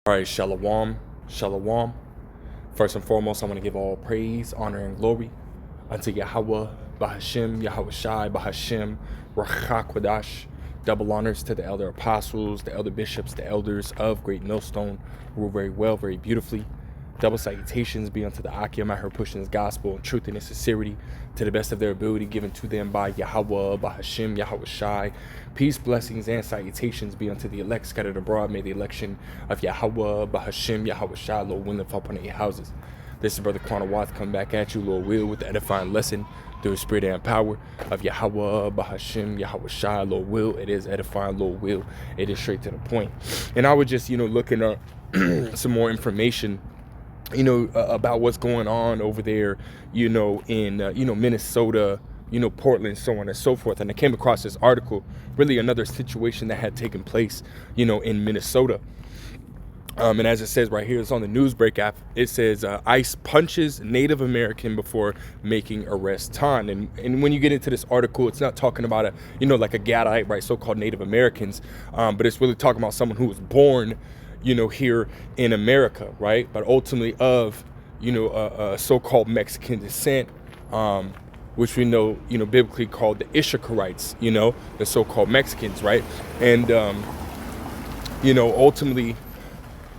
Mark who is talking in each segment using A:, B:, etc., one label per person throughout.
A: All right, shalom, shalom. First and foremost, I want to give all praise, honor, and glory unto Yahweh, Bahashem, Yahweh Shai, Bahashem, Rachakwadash. Double honors to the elder apostles, the elder bishops, the elders of Great Millstone, who rule very well, very beautifully. Double salutations be unto the Akim, I heard pushing his gospel in truth and in sincerity to the best of their ability, given to them by Yahweh, Bahashem, Yahweh Shai. Peace, blessings, and salutations be unto the elect scattered abroad. May the election of Yahweh, Bahashem, Yahweh Shai, Lord, willing, fall upon your houses. This is Brother Quanah Watts come back at you, Lord will, with the edifying lesson through the spirit and power of Yahweh, Bahashem, Yahweh Shai, Lord will. It is edifying, Lord will. It is straight to the point. And I was just, looking up some more information about what's going on over there, in, Minnesota, Portland, so on and so forth. And I came across this article, really another situation that had taken place, in Minnesota. And as it says right here, it's on the Newsbreak app. It says ICE punches Native American before making arrest time. And when you get into this article, it's not talking about a Gadite, right, so-called Native Americans, but it's really talking about someone who was born here in America, right? But ultimately of, so-called Mexican descent, which we know, biblically called the Ishakarites, the so-called Mexicans, right? And, ultimately,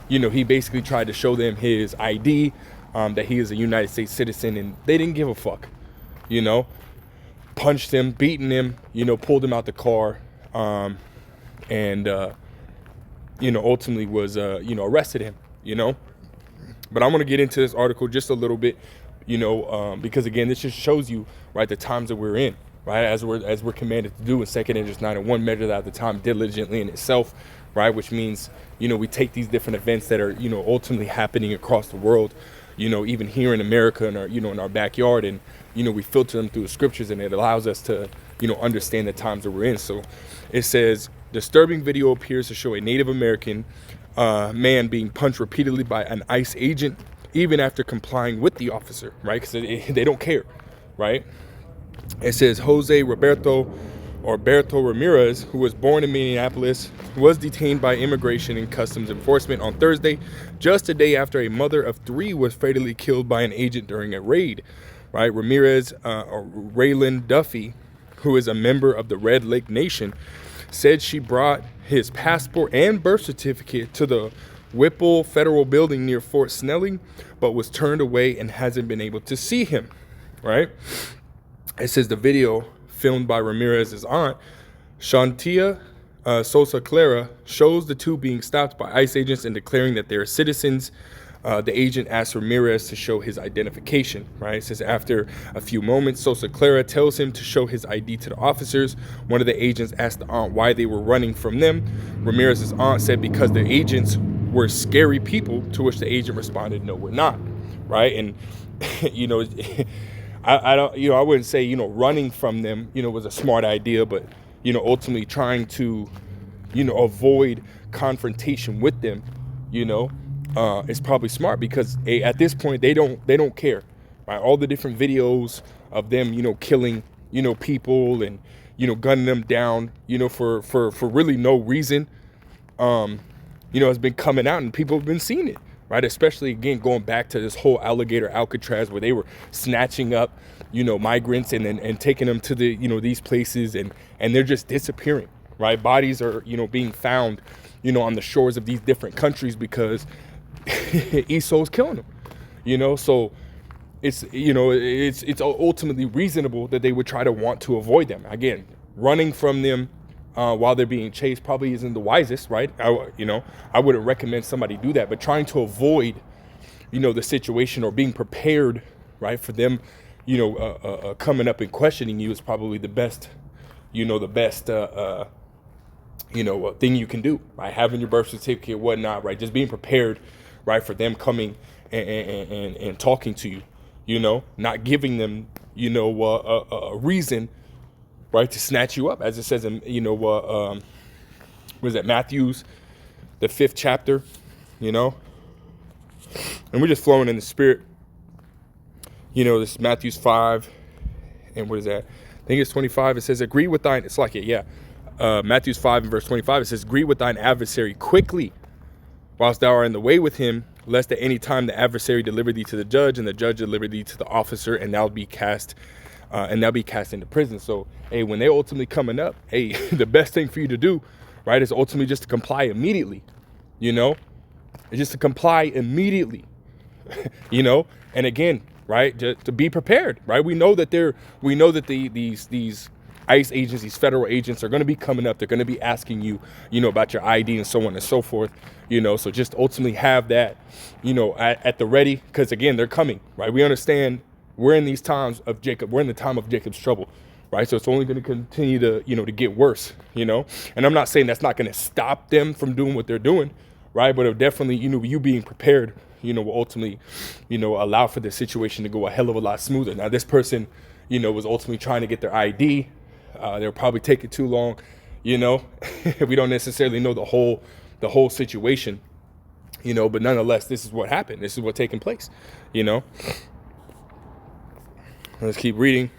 A: he basically tried to show them his ID, that he is a United States citizen, and they didn't give a fuck, punched him, beaten him, pulled him out the car, and ultimately was, arrested him, But I want to get into this article just a little bit, because again, this just shows you, right, the times that we're in, right, as we're commanded to do in 2 Ezra 9 and 1, measure that at the time diligently in itself, right, which means, we take these different events that are, ultimately happening across the world, even here in America and our, in our backyard, and, we filter them through the scriptures, and it allows us to, understand the times that we're in. So it says, disturbing video appears to show a Native American man being punched repeatedly by an ICE agent, even after complying with the officer, right? Because they don't care, right? It says Jose Berto Ramirez, who was born in Minneapolis, was detained by Immigration and Customs Enforcement on Thursday, just a day after a mother of 3 was fatally killed by an agent during a raid, right? Ramirez, or Raylan Duffy, who is a member of the Red Lake Nation, said she brought his passport and birth certificate to the Whipple Federal Building near Fort Snelling, but was turned away and hasn't been able to see him, right? It says the video, filmed by Ramirez's aunt, Shantia Sosa Clara, shows the two being stopped by ICE agents and declaring that they are citizens. The agent asks Ramirez to show his identification, right? It says after a few moments, Sosa Clara tells him to show his ID to the officers. One of the agents asked the aunt why they were running from them. Ramirez's aunt said because the agents were scary people, to which the agent responded, no, we're not, right? And, I don't, I wouldn't say, running from them, was a smart idea, but, ultimately trying to, avoid confrontation with them, it's probably smart because at this point they don't care, right? All the different videos of them, killing, people and, gunning them down, for really no reason, has been coming out and people have been seeing it, right? Especially again, going back to this whole alligator Alcatraz where they were snatching up, migrants and taking them to the, these places and they're just disappearing, right? Bodies are, being found, on the shores of these different countries because Esau's killing them, so it's, it's ultimately reasonable that they would try to want to avoid them. Again, running from them while they're being chased probably isn't the wisest, right? I wouldn't recommend somebody do that, but trying to avoid, the situation or being prepared, right, for them, coming up and questioning you is probably the best, thing you can do, right? Having your birth certificate, whatnot, right? Just being prepared, right, for them coming and talking to you, not giving them, a reason, right, to snatch you up, as it says in, what is that, Matthew's, the 5th chapter, and we're just flowing in the spirit, this is Matthew's 5, and what is that? I think it's 25. It says, agree with thine, it's like it, yeah. Matthew's 5 and verse 25, it says, agree with thine adversary quickly, whilst thou art in the way with him, lest at any time the adversary deliver thee to the judge, and the judge deliver thee to the officer, and thou be cast into prison. So, hey, when they're ultimately coming up, hey, the best thing for you to do, right, is ultimately just to comply immediately. It's just to comply immediately. And again, right, to be prepared, right? We know that these ICE agents, these federal agents are going to be coming up. They're going to be asking you, about your ID and so on and so forth, so just ultimately have that, at the ready, because again, they're coming, right? We understand we're in these times of Jacob. We're in the time of Jacob's trouble, right? So it's only going to continue to, to get worse, and I'm not saying that's not going to stop them from doing what they're doing, right? But it'll definitely, you being prepared, will ultimately, allow for the situation to go a hell of a lot smoother. Now, this person, was ultimately trying to get their ID. They'll probably take it too long, we don't necessarily know the whole situation, but nonetheless, this is what happened. This is what's taking place, Let's keep reading.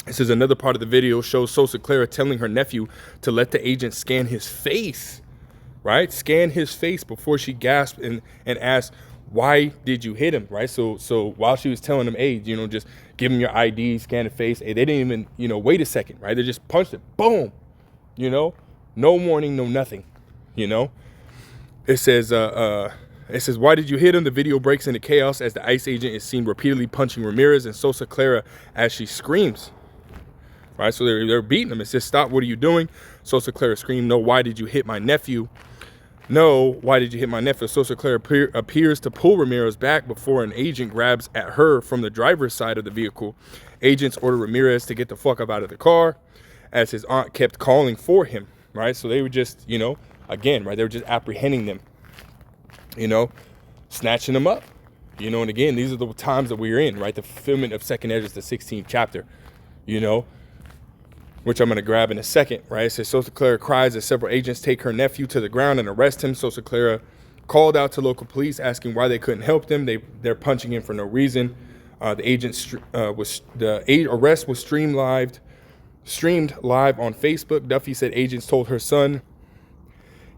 A: This is another part of the video shows Sosa Clara telling her nephew to let the agent scan his face, right? Scan his face before she gasped and asked, why did you hit him, right? So while she was telling him, hey, just give him your ID, scan the face, hey, they didn't even, wait a second, right? They just punched it, boom, no warning, no nothing, It says, why did you hit him? The video breaks into chaos as the ICE agent is seen repeatedly punching Ramirez and Sosa Clara as she screams, right? So they're beating him. It says, stop, what are you doing? Sosa Clara screamed, no, why did you hit my nephew? No, why did you hit my nephew? Sosa Clara appears to pull Ramirez back before an agent grabs at her from the driver's side of the vehicle. Agents order Ramirez to get the fuck up out of the car as his aunt kept calling for him, right? So they were just, again, right, they were just apprehending them, snatching them up, and again, these are the times that we're in, right? The fulfillment of 2 Esdras, the 16th chapter, which I'm going to grab in a second, right? It says, Sosa Clara cries as several agents take her nephew to the ground and arrest him. Sosa Clara called out to local police asking why they couldn't help them. They're punching him for no reason. The arrest was streamed live on Facebook. Duffy said agents told her son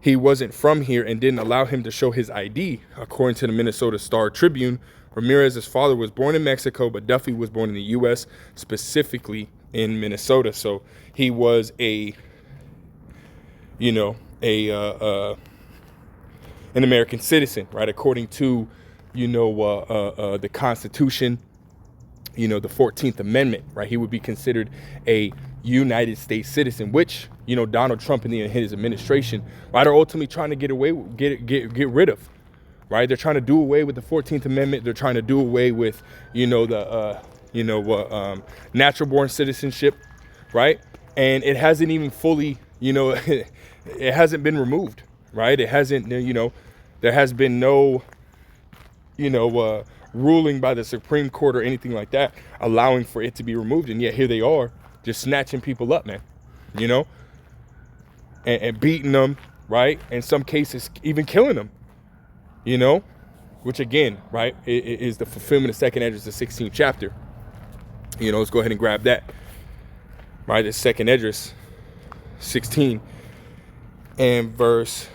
A: he wasn't from here and didn't allow him to show his ID. According to the Minnesota Star Tribune, Ramirez's father was born in Mexico, but Duffy was born in the U.S., specifically in Minnesota. So he was an American citizen, right? According to, the Constitution, the 14th Amendment, right? He would be considered a United States citizen, which, Donald Trump and his administration, right, are ultimately trying to get rid of, right? They're trying to do away with the 14th Amendment. They're trying to do away with, natural born citizenship, right? And it hasn't even fully, it hasn't been removed, right? It hasn't, there has been no, ruling by the Supreme Court or anything like that allowing for it to be removed. And yet here they are just snatching people up, man, and beating them, right? In some cases, even killing them, which again, right, is the fulfillment of 2 Esdras, the 16th chapter. Let's go ahead and grab that. Right, the 2 Esdras 16 and verse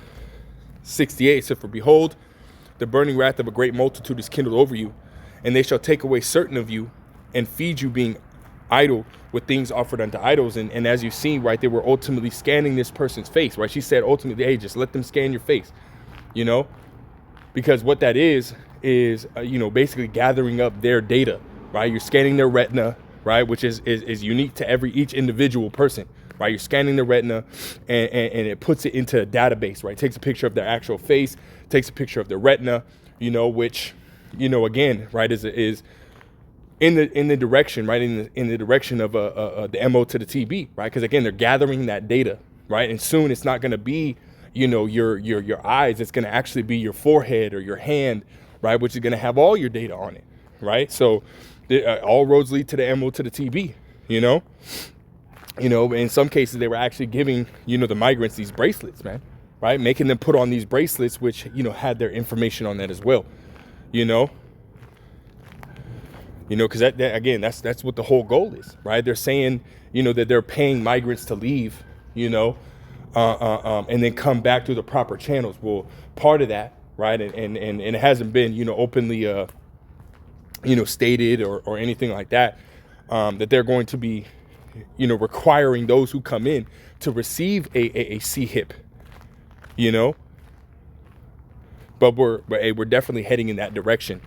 A: 68 said, for behold, the burning wrath of a great multitude is kindled over you, and they shall take away certain of you and feed you being idle with things offered unto idols. And as you see, right, they were ultimately scanning this person's face, right? She said ultimately, hey, just let them scan your face, because what that is basically gathering up their data, right? You're scanning their retina, right, which is unique to each individual person, right? You're scanning the retina and it puts it into a database, right? It takes a picture of their actual face, takes a picture of the retina, which, again, right, is in the direction, right, in the direction of the MO to the TB, right? Because again, they're gathering that data, right? And soon it's not going to be, your eyes. It's going to actually be your forehead or your hand, right? Which is going to have all your data on it, right? So all roads lead to the MO to the TB, in some cases they were actually giving, the migrants these bracelets, man, right? Making them put on these bracelets, which, had their information on that as well, because that again, that's what the whole goal is, right? They're saying, that they're paying migrants to leave, and then come back through the proper channels. Well, part of that, right, and it hasn't been, openly, stated or anything like that, that they're going to be, requiring those who come in to receive a C-hip, but we're definitely heading in that direction,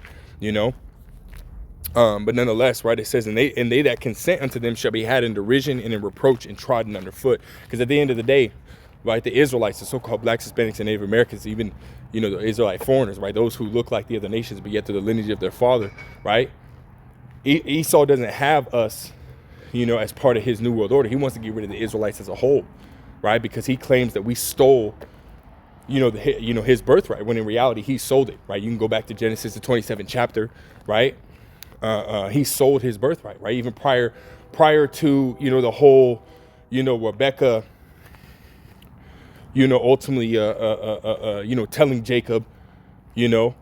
A: but nonetheless, right, it says, and they that consent unto them shall be had in derision and in reproach and trodden underfoot. Because at the end of the day, right, the Israelites, the so-called blacks, Hispanics, and Native Americans, even, the Israelite foreigners, right, those who look like the other nations, but yet through the lineage of their father, right, Esau doesn't have us, as part of his New World Order. He wants to get rid of the Israelites as a whole, right, because he claims that we stole, his birthright, when in reality he sold it, right? You can go back to Genesis, the 27th chapter, right? He sold his birthright, right? Even prior to, the whole, Rebecca, ultimately, telling Jacob, to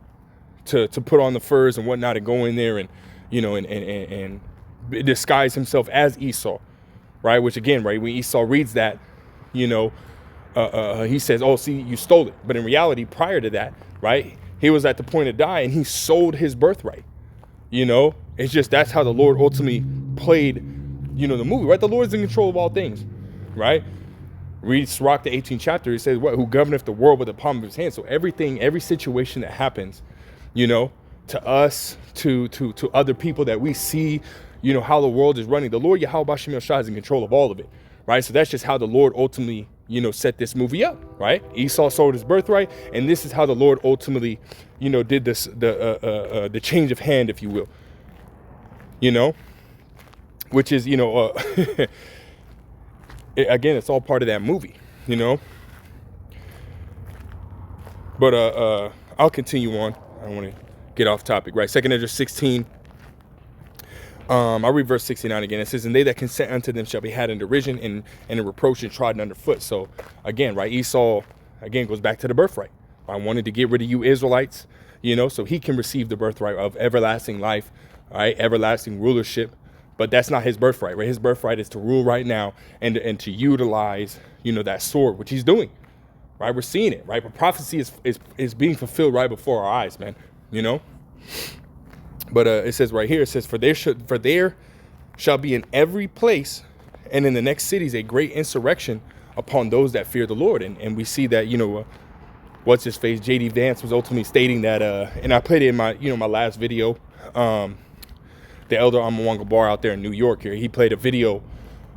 A: put on the furs and whatnot and go in there and, and disguise himself as Esau, right? Which again, right, when Esau reads that, he says, oh, see, you stole it. But in reality, prior to that, right, he was at the point of dying and he sold his birthright. It's just, that's how the Lord ultimately played, the movie, right? The Lord is in control of all things, right? Read Sirach, the 18th chapter. It says, what, who governeth the world with the palm of his hand. So every situation that happens, to us, to other people that we see, how the world is running, the Lord Yahweh Bashim Shah is in control of all of it, right? So that's just how the Lord ultimately, set this movie up, right? Esau sold his birthright, and this is how the Lord ultimately, did this, the change of hand, if you will, which is, again, it's all part of that movie, but I'll continue on. I don't want to get off topic, right? 2 Ezra 16. I'll read verse 69 again. It says, and they that consent unto them shall be had in derision and in reproach and trodden underfoot. So again, right, Esau, again, goes back to the birthright. I wanted to get rid of you Israelites, so he can receive the birthright of everlasting life, right, everlasting rulership. But that's not his birthright, right? His birthright is to rule right now and to utilize, that sword, which he's doing, right? We're seeing it, right? But prophecy is being fulfilled right before our eyes, man, But it says right here, it says, for there shall be in every place and in the next cities a great insurrection upon those that fear the Lord. And we see that, what's his face, J.D. Vance was ultimately stating that, and I played it in my, my last video, the elder Amawanga Bar out there in New York here. He played a video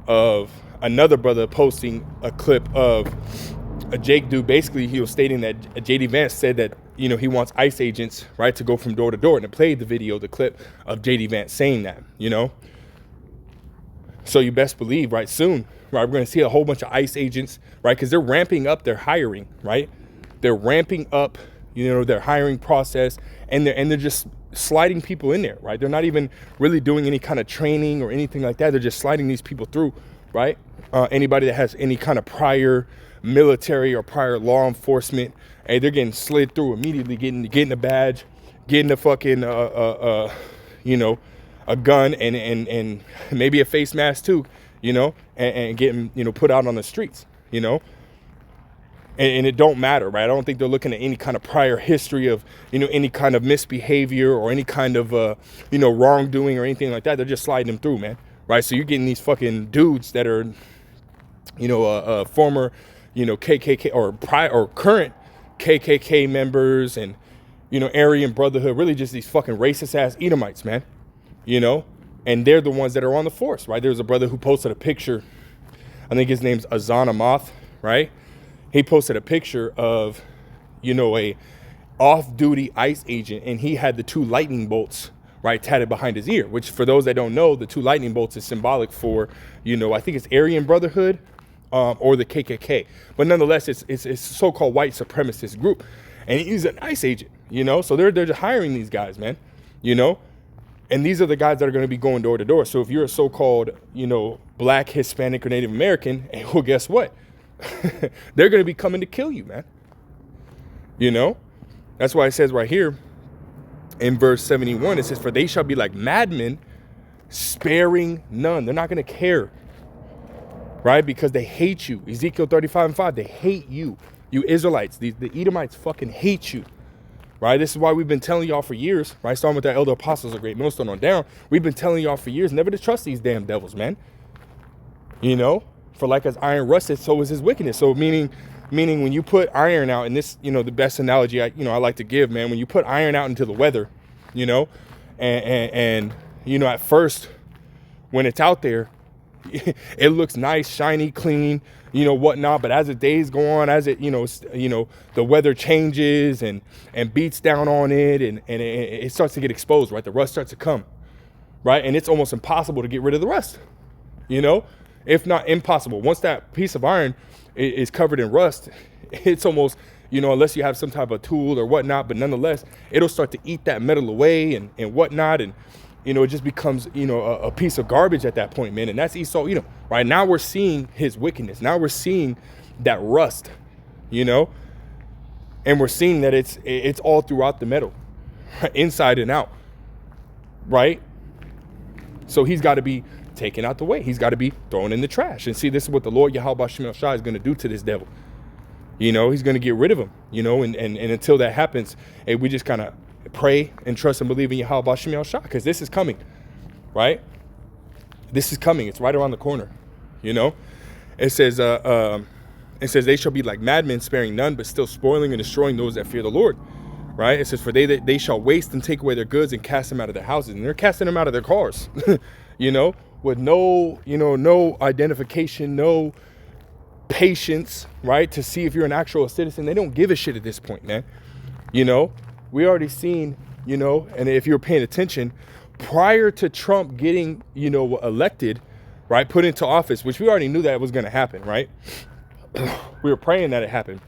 A: of another brother posting a clip of a Jake dude. Basically, he was stating that J.D. Vance said that, he wants ICE agents, right, to go from door to door. And it played the clip of J.D. Vance saying that, So you best believe, right, soon, right, we're going to see a whole bunch of ICE agents, right, because they're ramping up their hiring, right? They're ramping up, their hiring process, and they're just sliding people in there, right? They're not even really doing any kind of training or anything like that. They're just sliding these people through, right? Anybody that has any kind of prior military or prior law enforcement, hey, they're getting slid through immediately, getting a badge, getting a fucking a gun and maybe a face mask too, and getting put out on the streets, and it don't matter, right? I don't think they're looking at any kind of prior history of any kind of misbehavior or any kind of wrongdoing or anything like that. They're just sliding them through, man, right? So you're getting these fucking dudes that are former KKK or current KKK members and Aryan Brotherhood, really just these fucking racist ass Edomites, man, and they're the ones that are on the force, right? There's a brother who posted a picture, I think his name's Azana Moth, right? He posted a picture of a off-duty ICE agent, and he had the 2 lightning bolts, right, tatted behind his ear, which for those that don't know, the 2 lightning bolts is symbolic for I think it's Aryan Brotherhood or the KKK, but nonetheless, it's a so-called white supremacist group, and he's an ICE agent, so they're just hiring these guys, man, and these are the guys that are going to be going door to door. So if you're a so-called, black, Hispanic, or Native American, well, guess what? They're going to be coming to kill you, man. That's why it says right here in verse 71, it says, for they shall be like madmen, sparing none. They're not going to care. right? Because they hate you. Ezekiel 35:5, they hate you. You Israelites, the Edomites fucking hate you, right? This is why we've been telling y'all for years, right? Starting with the elder apostles, a great millstone on down. We've been telling y'all for years never to trust these damn devils, man. You know, for like as iron rusted, so is his wickedness. So meaning when you put iron out, and this, you know, the best analogy I like to give, man, when you put iron out into the weather, you know, and you know, at first when it's out there, it looks nice, shiny, clean, you know, whatnot. But as the days go on, as it, you know, the weather changes and beats down on it, and it starts to get exposed, right? The rust starts to come, right? And it's almost impossible to get rid of the rust, you know, if not impossible. Once that piece of iron is covered in rust, it's almost, you know, unless you have some type of tool or whatnot, but nonetheless, it'll start to eat that metal away and whatnot. And, you know, it just becomes, you know, a piece of garbage at that point, man. And that's Esau, you know, right? Now we're seeing his wickedness. Now we're seeing that rust, you know, and we're seeing that it's all throughout the metal, inside and out, right? So he's got to be taken out the way. He's got to be thrown in the trash. And see, this is what the Lord Yahweh Shem El Shai is going to do to this devil. You know, he's going to get rid of him, you know, and until that happens, hey, we just kind of pray and trust and believe in Yahweh Shem El Shai, because this is coming, right? This is coming. It's right around the corner, you know. It says they shall be like madmen, sparing none, but still spoiling and destroying those that fear the Lord, right? It says, for they shall waste and take away their goods and cast them out of their houses, and they're casting them out of their cars, you know, with no, you know, no identification, no patience, right, to see if you're an actual citizen. They don't give a shit at this point, man. You know, we already seen, you know, and if you're paying attention, prior to Trump getting, you know, elected, right, put into office, which we already knew that was going to happen, right? We were praying that it happened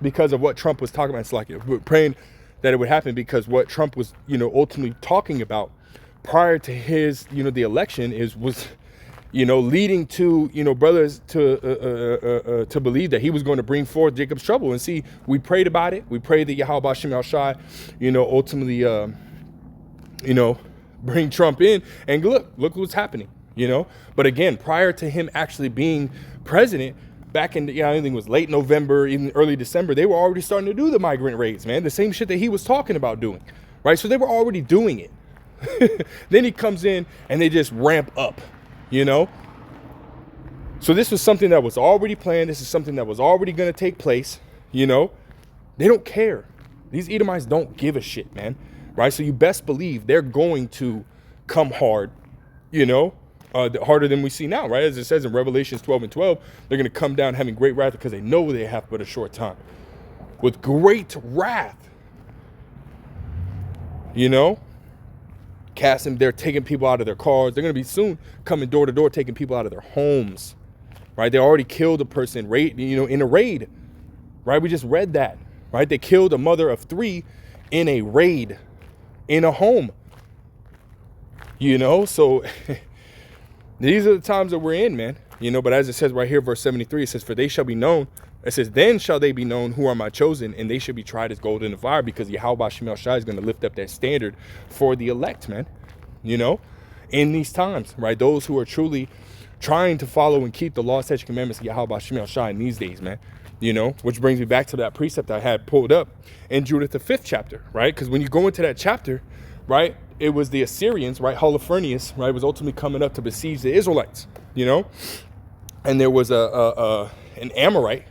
A: because of what Trump was talking about. It's like, we were praying that it would happen because what Trump was, you know, ultimately talking about prior to his, you know, the election was, you know, leading to, you know, brothers to believe that he was going to bring forth Jacob's trouble. And see, we prayed about it. We prayed that Yahweh Shem El Shai, you know, ultimately, you know, bring Trump in. And look what's happening, you know. But again, prior to him actually being president, back in, I think it was late November, even early December, they were already starting to do the migrant raids, man. The same shit that he was talking about doing, right? So they were already doing it. Then he comes in and they just ramp up, you know. So this was something that was already planned. This is something that was already going to take place, you know. They don't care. These Edomites don't give a shit, man, right? So you best believe they're going to come hard, you know, harder than we see now, right? As it says in Revelations 12:12, they're going to come down having great wrath because they know they have but a short time. With great wrath, you know. Casting, they're taking people out of their cars. They're going to be soon coming door to door, taking people out of their homes, right? They already killed a person, you know, in a raid, right? We just read that, right? They killed a mother of 3 in a raid in a home, you know? So these are the times that we're in, man, you know. But as it says right here, verse 73, it says, for they shall be known. It says, then shall they be known who are my chosen, and they should be tried as gold in the fire, because Yahweh Shem El Shai is going to lift up that standard for the elect, man, you know, in these times, right? Those who are truly trying to follow and keep the law, statutes, commandments of Yahweh Shem El Shai in these days, man, you know, which brings me back to that precept I had pulled up in Judith, the 5th chapter, right? Because when you go into that chapter, right, it was the Assyrians, right? Holofernes, right, was ultimately coming up to besiege the Israelites, you know, and there was an Amorite,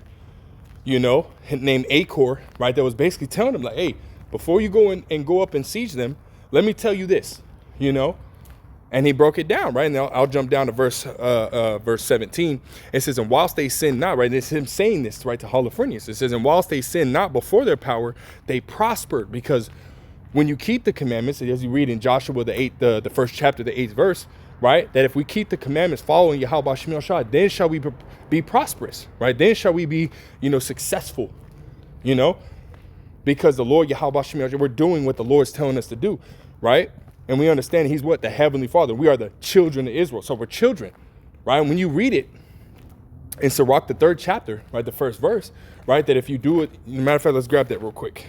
A: you know, named Achor, right, that was basically telling them, like, hey, before you go and go up and siege them, let me tell you this, you know. And he broke it down, right? And I'll jump down to verse 17. It says, and whilst they sin not, right, and it's him saying this, right, to Holofernes. It says, and whilst they sin not before their power, they prospered. Because when you keep the commandments, as you read in Joshua the first chapter, the 8th verse, right, that if we keep the commandments following Yahweh Shem El Shai, then shall we be prosperous, right? Then shall we be, you know, successful, you know, because the Lord Yahweh Shem El Shai, we're doing what the Lord's telling us to do, right? And we understand he's what? The Heavenly Father. We are the children of Israel. So we're children, right? And when you read it in Sirach, the 3rd chapter, right, the 1st verse, right, that if you do it, matter of fact, let's grab that real quick.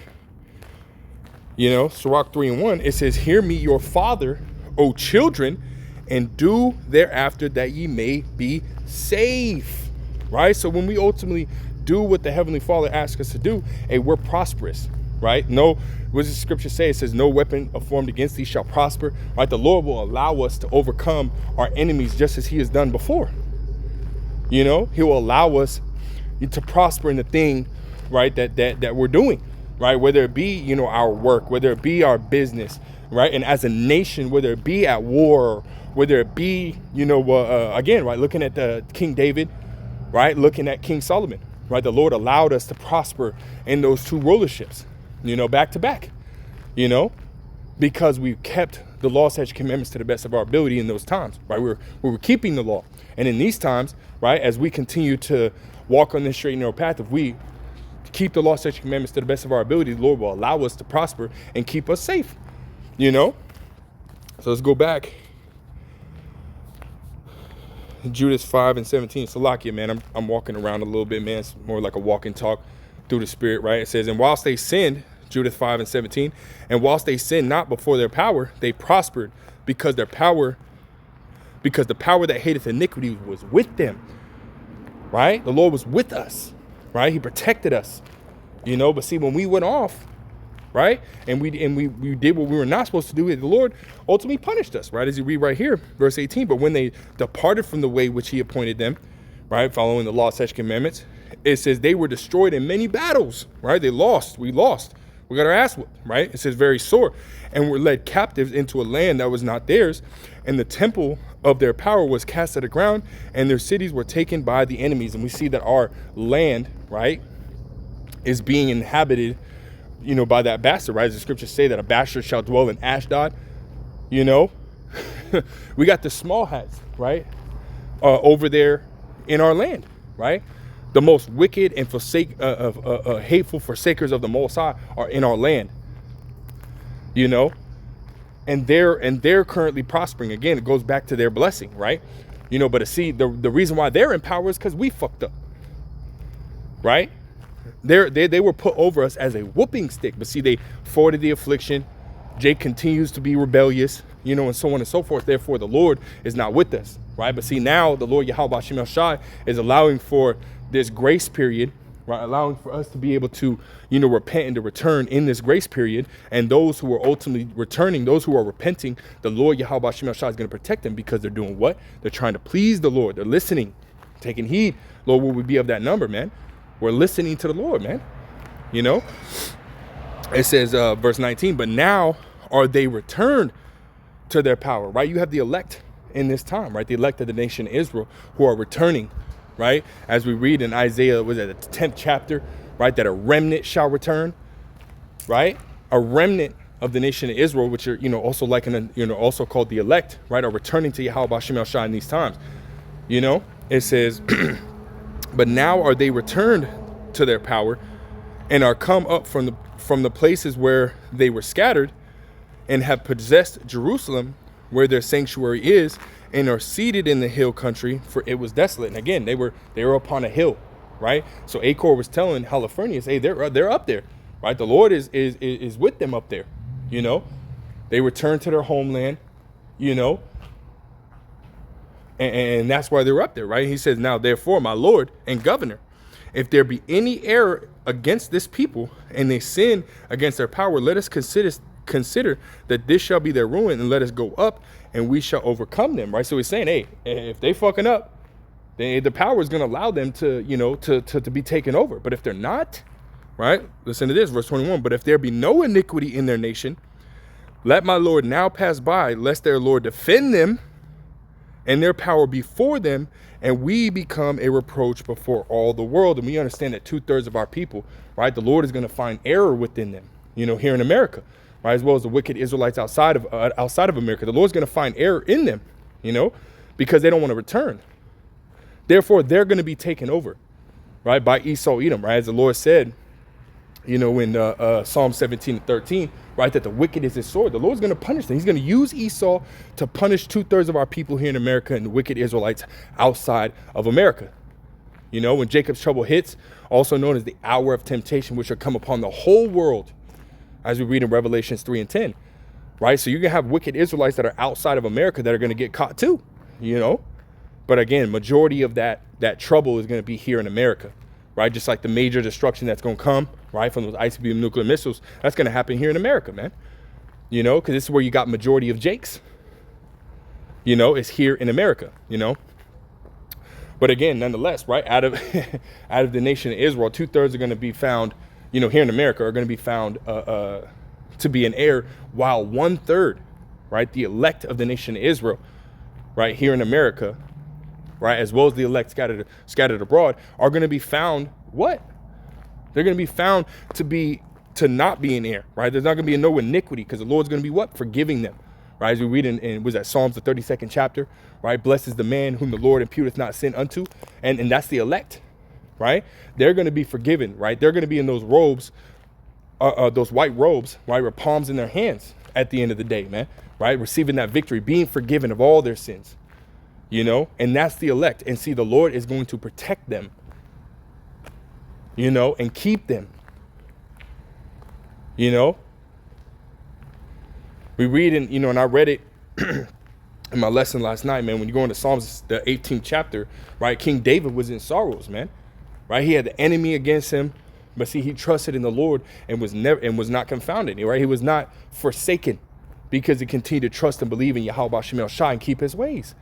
A: You know, Sirach 3:1, it says, hear me, your father, O children, and do thereafter that ye may be safe. Right? So when we ultimately do what the Heavenly Father asks us to do, hey, we're prosperous. Right? No, what does the scripture say? It says, no weapon formed against thee shall prosper. Right? The Lord will allow us to overcome our enemies just as he has done before. You know, he will allow us to prosper in the thing, right, that we're doing, right? Whether it be, you know, our work, whether it be our business, right? And as a nation, whether it be at war, whether it be, you know, again, right, looking at the King David, right, looking at King Solomon, right? The Lord allowed us to prosper in those two rulerships, you know, back to back, you know, because we kept the law, statutes, commandments to the best of our ability in those times, right? We were keeping the law. And in these times, right, as we continue to walk on this straight and narrow path, if we keep the law, statutes, commandments to the best of our ability, the Lord will allow us to prosper and keep us safe, you know? So let's go back. Judas 5:17. Salakia, man, I'm walking around a little bit, man. It's more like a walk and talk through the Spirit, right? It says, and whilst they sinned, Judas 5:17, and whilst they sinned not before their power, they prospered because the power that hateth iniquity was with them, right? The Lord was with us, right? He protected us, you know. But see, when we went off, right, and we did what we were not supposed to do, the Lord ultimately punished us, right? As you read right here, verse 18, but when they departed from the way which he appointed them, right, following the law, statutes, commandments, it says they were destroyed in many battles, right? We lost. We got our ass whipped, right? It says very sore, and were led captives into a land that was not theirs, and the temple of their power was cast to the ground, and their cities were taken by the enemies. And we see that our land, right, is being inhabited, you know, by that bastard, right? As the scriptures say that a bastard shall dwell in Ashdod, you know. We got the small hats, right, over there in our land, right? The most wicked and hateful forsakers of the Most High are in our land, you know, and they're currently prospering. Again, it goes back to their blessing, right? You know, but see, the reason why they're in power is because we fucked up, right? They were put over us as a whooping stick, but see, they forwarded the affliction. Jake continues to be rebellious, you know, and so on and so forth. Therefore, the Lord is not with us, right? But see, now the Lord Yahweh Shem Shai is allowing for this grace period, right? Allowing for us to be able to, you know, repent and to return in this grace period. And those who are ultimately returning, those who are repenting, the Lord Yahweh Shem Shai is going to protect them because they're doing what? They're trying to please the Lord. They're listening, taking heed. Lord, will we be of that number, man? We're listening to the Lord, man. You know, it says, verse 19, but now are they returned to their power, right? You have the elect in this time, right? The elect of the nation of Israel who are returning, right? As we read in Isaiah, was it the 10th chapter, right? That a remnant shall return, right? A remnant of the nation of Israel, which are, you know, also also called the elect, right? Are returning to Yahweh Shem Shai in these times. You know, it says, but now are they returned to their power and are come up from the places where they were scattered and have possessed Jerusalem where their sanctuary is and are seated in the hill country, for it was desolate. And again, they were upon a hill, right? So Achor was telling Holofernes, hey, they're up there, right? The Lord is with them up there, you know. They returned to their homeland, you know. And that's why they're up there, right? He says, now, therefore, my Lord and governor, if there be any error against this people and they sin against their power, let us consider that this shall be their ruin, and let us go up and we shall overcome them, right? So he's saying, hey, if they fucking up, the power is going to allow them to, you know, to be taken over. But if they're not, right? Listen to this, verse 21. But if there be no iniquity in their nation, let my Lord now pass by, lest their Lord defend them and their power before them, and we become a reproach before all the world. And we understand that 2/3 of our people, right, the Lord is going to find error within them, you know, here in America, right, as well as the wicked Israelites outside of America. The Lord's going to find error in them, you know, because they don't want to return. Therefore, they're going to be taken over, right, by Esau, Edom, right, as the Lord said, you know, in Psalm 17:13, right, that the wicked is his sword. The Lord's going to punish them. He's going to use Esau to punish 2/3 of our people here in America and the wicked Israelites outside of America. You know, when Jacob's trouble hits, also known as the hour of temptation, which shall come upon the whole world, as we read in Revelations 3:10, right? So you're going to have wicked Israelites that are outside of America that are going to get caught too, you know? But again, majority of that trouble is going to be here in America, right? Just like the major destruction that's going to come, right, from those ICBM nuclear missiles, that's going to happen here in America, man. You know, because this is where you got majority of Jakes, you know, is here in America, you know. But again, nonetheless, right, out of out of the nation of Israel, 2/3 are going to be found, you know, here in America are going to be found to be an heir, while 1/3, right, the elect of the nation of Israel, right, here in America, right, as well as the elect scattered abroad, are going to be found what? They're going to be found to not be an heir, right? There's not going to be no iniquity, because the Lord's going to be what? Forgiving them, right? As we read in was that Psalms, the 32nd chapter, right? Blessed is the man whom the Lord imputeth not sin unto, and that's the elect, right? They're going to be forgiven, right? They're going to be in those robes, those white robes, right, with palms in their hands at the end of the day, man, right? Receiving that victory, being forgiven of all their sins, you know, and that's the elect. And see, the Lord is going to protect them, you know, and keep them, you know. We read in, you know, and I read it in my lesson last night, man. When you go into Psalms, the 18th chapter, right, King David was in sorrows, man, right? He had the enemy against him, but see, he trusted in the Lord and was not confounded, right? He was not forsaken, because he continued to trust and believe in Yahweh B'Shem El Shai and keep his ways,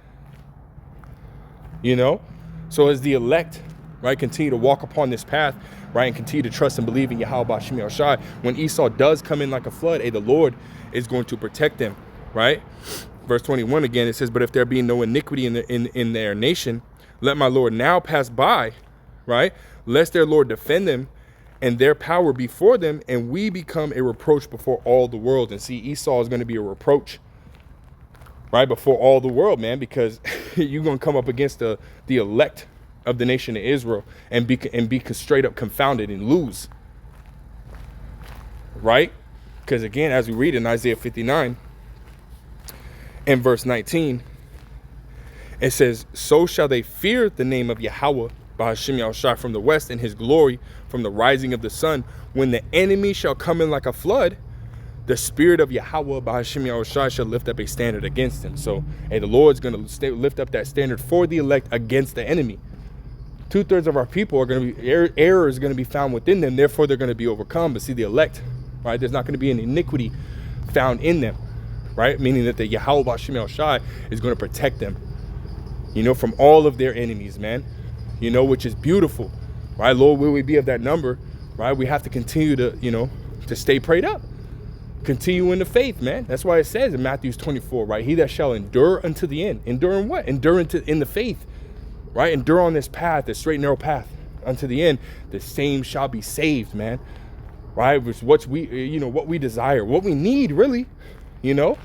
A: you know. So as the elect, right, continue to walk upon this path, right, and continue to trust and believe in Yahweh B'Shem El Shai, when Esau does come in like a flood, the Lord is going to protect them, right? Verse 21 again, it says, but if there be no iniquity in their nation, let my Lord now pass by, right, lest their Lord defend them and their power before them, and we become a reproach before all the world. And see, Esau is going to be a reproach, right, before all the world, man, because you're going to come up against the elect of the nation of Israel and be straight up confounded and lose, right? Because again, as we read in Isaiah 59 and verse 19, it says, so shall they fear the name of Yahweh B'Shem El Shai from the west, and his glory from the rising of the sun. When the enemy shall come in like a flood, the spirit of Yahweh B'Shem El Shai shall lift up a standard against him. So, the Lord's going to lift up that standard for the elect against the enemy. 2/3 of our people are going to be, error is going to be found within them, therefore they're going to be overcome. But see, the elect, right, there's not going to be an iniquity found in them, right? Meaning that the Yahweh B'Shem El Shai is going to protect them, you know, from all of their enemies, man, you know, which is beautiful, right? Lord, will we be of that number, right? We have to continue to, you know, to stay prayed up, continue in the faith, man. That's why it says in Matthew 24, right? He that shall endure unto the end. Endure in what? Endure in the faith, right? Endure on this path, this straight and narrow path unto the end. The same shall be saved, man, right? Which what we desire, what we need, really, you know,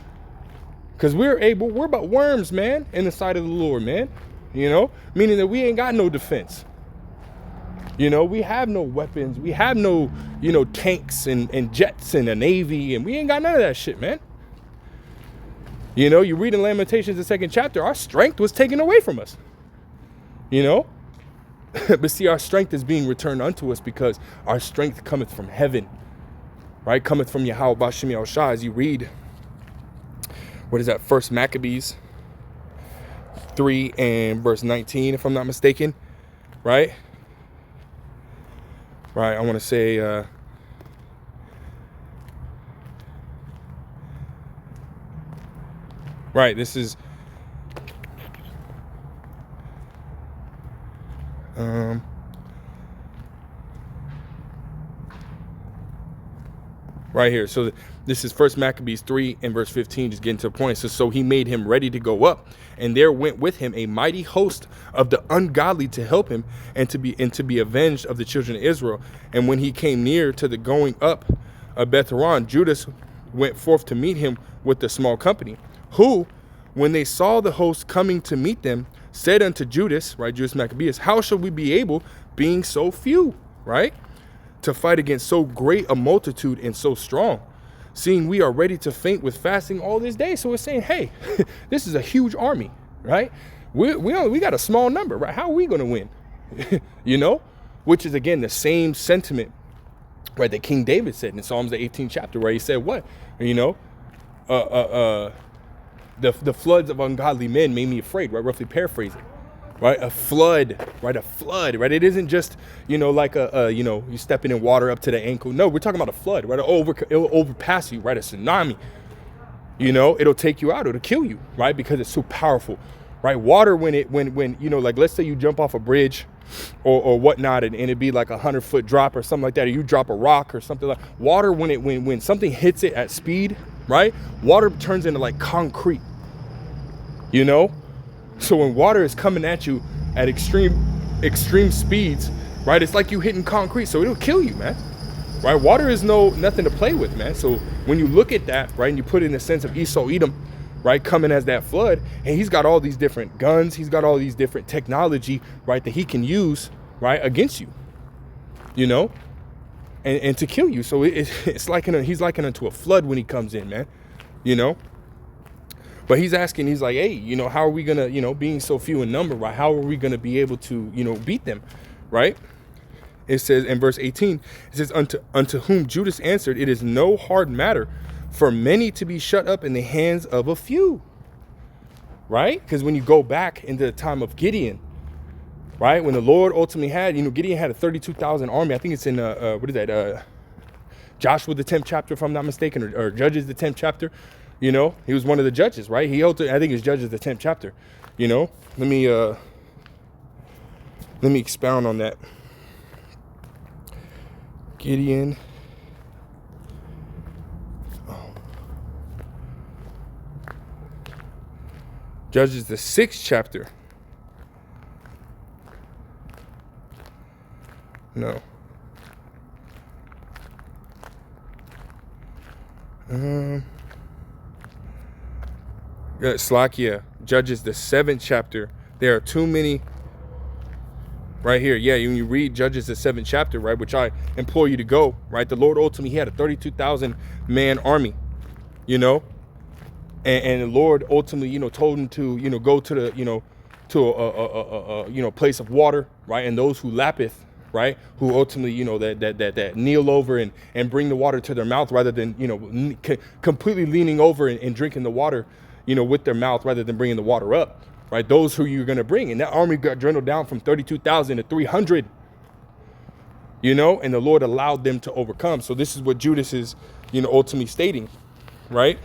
A: because we're about worms, man, in the sight of the Lord, man, you know, meaning that we ain't got no defense. You know, we have no weapons. We have no, you know, tanks and jets and a navy, and we ain't got none of that shit, man. You know, you read in Lamentations, the 2nd chapter, our strength was taken away from us, you know. But see, our strength is being returned unto us because our strength cometh from heaven, right? Cometh from Yahweh B'Shem El Shai. As you read, what is that? 1 Maccabees 3 and verse 19, if I'm not mistaken, right? Right, I want to say, right, this is, right here. So this is 1 Maccabees 3 and verse 15, just getting to the point. So he made him ready to go up, and there went with him a mighty host of the ungodly to help him and to be avenged of the children of Israel. And when he came near to the going up of Beth-horon, Judas went forth to meet him with the small company, who, when they saw the host coming to meet them, said unto Judas, right, Judas Maccabeus, how shall we be able, being so few, right, to fight against so great a multitude and so strong, seeing we are ready to faint with fasting all this day? So it's saying, hey, this is a huge army, right? We got a small number, right? How are we going to win? You know, which is, again, the same sentiment, right, that King David said in Psalms, the 18th chapter, where he said what? You know, the floods of ungodly men made me afraid, right? Roughly paraphrasing, right? A flood, right? A flood, right? It isn't just, like you stepping in water up to the ankle. No, we're talking about a flood, right? It'll overpass you, right? A tsunami, it'll take you out. It'll kill you, right? Because it's so powerful, right? Water, when like, let's say you jump off a bridge or whatnot, and it'd be like 100-foot drop or something like that, or you drop a rock or something like water, when something hits it at speed, right? Water turns into like concrete, so when water is coming at you at extreme speeds, right, it's like you hitting concrete, so it'll kill you, man, right? Water is nothing to play with, man. So when you look at that, right, and you put it in the sense of Esau Edom, right, coming as that flood, and he's got all these different guns, he's got all these different technology, right, that he can use, right, against you, and to kill you. So he's likened unto a flood when he comes in, man, But he's asking, he's like, hey, how are we gonna, being so few in number, right? How are we gonna be able to, beat them, right? It says in verse 18, it says, unto whom Judas answered, it is no hard matter for many to be shut up in the hands of a few, right? Because when you go back into the time of Gideon, right, when the Lord ultimately had, Gideon had a 32,000 army. I think it's in, Joshua, the 10th chapter, if I'm not mistaken, or Judges, the 10th chapter. He was one of the judges, right? I think it's Judges, the 10th chapter. Let me expound on that. Gideon. Judges, the 6th chapter. No. Slakia, Judges, the 7th chapter. There are too many. Right here, yeah, when you read Judges, the 7th chapter, right, which I implore you to go, right, the Lord ultimately, he had a 32,000 man army, and the Lord ultimately, told him to, go to the, to a place of water, right, and those who lappeth, right, who ultimately, that kneel over and bring the water to their mouth rather than, completely leaning over and drinking the water, with their mouth rather than bringing the water up. Right, those who you're gonna bring, and that army got dwindled down from 32,000 to 300. And the Lord allowed them to overcome. So this is what Judas is, ultimately stating, right?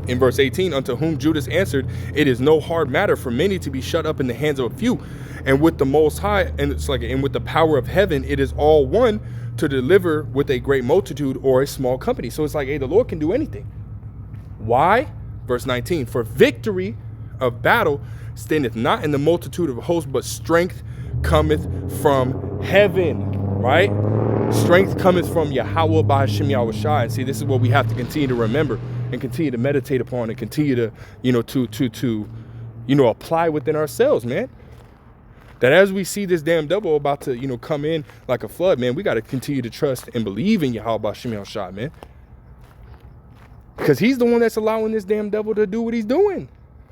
A: In verse 18, unto whom Judas answered, it is no hard matter for many to be shut up in the hands of a few, and with the Most High, and with the power of heaven, it is all one to deliver with a great multitude or a small company. So it's like, hey, the Lord can do anything. Why? Verse 19, for victory of battle standeth not in the multitude of hosts, but strength cometh from heaven, right? Strength cometh from Yahweh by Hashem Yahushua. And see, this is what we have to continue to remember and continue to meditate upon and continue to, to apply within ourselves, man. That as we see this damn devil about to, come in like a flood, man, we got to continue to trust and believe in Yahweh by Hashem Yahushua, man. Because he's the one that's allowing this damn devil to do what he's doing.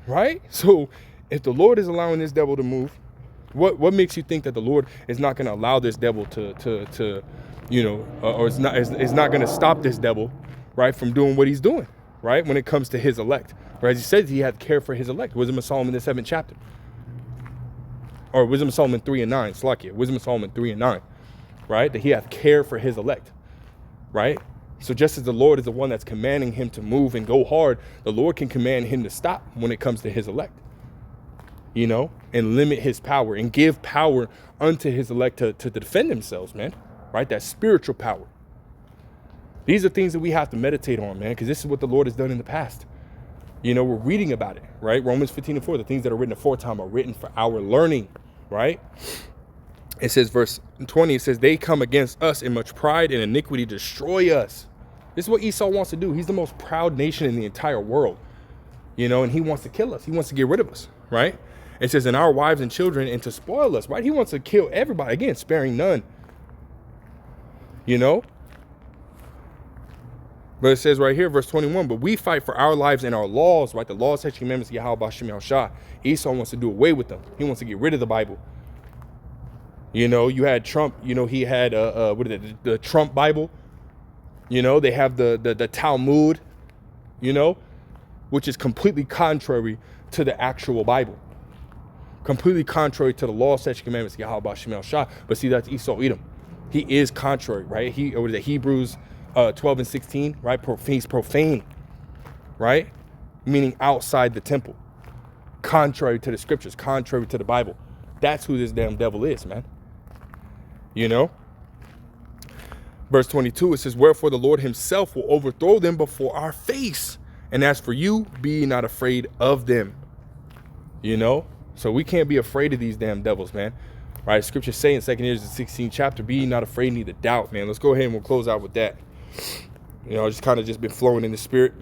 A: Right? So if the Lord is allowing this devil to move, what makes you think that the Lord is not going to allow this devil to or is not going to stop this devil, right, from doing what he's doing, right, when it comes to his elect? Right? As he says, he had care for his elect. Wisdom of Solomon, the 7th chapter. Or Wisdom of Solomon 3 and 9. Slakia. Wisdom of Solomon 3 and 9. Right? That he hath care for his elect. Right? So just as the Lord is the one that's commanding him to move and go hard, the Lord can command him to stop when it comes to his elect, and limit his power and give power unto his elect to defend themselves, man, right? That spiritual power. These are things that we have to meditate on, man, because this is what the Lord has done in the past. We're reading about it, right? Romans 15 and 4, the things that are written aforetime are written for our learning, right? It says, verse 20, it says, they come against us in much pride and iniquity destroy us. This is what Esau wants to do. He's the most proud nation in the entire world, and he wants to kill us. He wants to get rid of us, right? It says, in our wives and children, and to spoil us, right? He wants to kill everybody, again, sparing none, But it says right here, verse 21, but we fight for our lives and our laws, right? The laws, statutes, commandments, Yahweh, Bashem, Yahushua. Esau wants to do away with them. He wants to get rid of the Bible. You had Trump, he had, the Trump Bible. They have the Talmud, which is completely contrary to the actual Bible. Completely contrary to the law, statutes, commandments, Yahweh B'Shem El Shah. But see, that's Esau Edom. He is contrary, right? Hebrews 12 and 16, right? He's profane, right? Meaning outside the temple. Contrary to the scriptures, contrary to the Bible. That's who this damn devil is, man. Verse 22, it says, wherefore the Lord himself will overthrow them before our face. And as for you, be not afraid of them. So we can't be afraid of these damn devils, man. Right? Scriptures say in 2 Kings, the 16th chapter, be ye not afraid, neither doubt, man. Let's go ahead and we'll close out with that. Just kind of just been flowing in the spirit.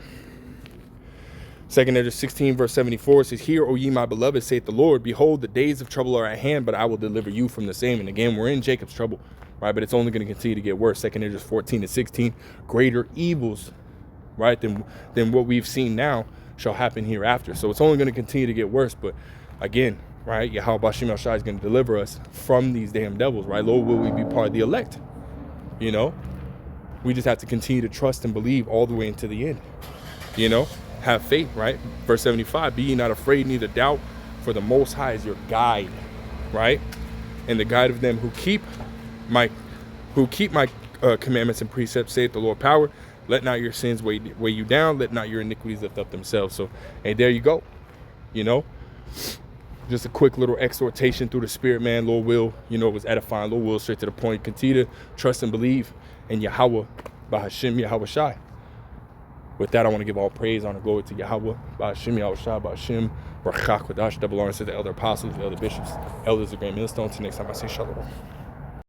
A: 2 Kings 16, verse 74 says, hear, O ye my beloved, saith the Lord, behold, the days of trouble are at hand, but I will deliver you from the same. And again, we're in Jacob's trouble, right? But it's only going to continue to get worse. 2 Kings 14 and 16, greater evils, right, than what we've seen now shall happen hereafter. So it's only going to continue to get worse. But again, right, Yahweh B'Shem El Shai is going to deliver us from these damn devils, right? Lord, will we be part of the elect? We just have to continue to trust and believe all the way into the end. Have faith, right? Verse 75, be ye not afraid, neither doubt, for the Most High is your guide, right? And the guide of them who keep my commandments and precepts, saith the Lord power. Let not your sins weigh you down. Let not your iniquities lift up themselves. So, hey, there you go. Just a quick little exhortation through the spirit, man. Lord will, it was edifying. Lord will, straight to the point. Continue to trust and believe in Yahweh, B'Hashem, Yahweh Shai. With that, I want to give all praise, honor, glory to Yahweh, B'Hashem, Yahweh Shai, B'Hashem, Baruch Kodash, double honor to the elder apostles, the elder bishops, elders of Great Millstone. Till next time, I say shalom.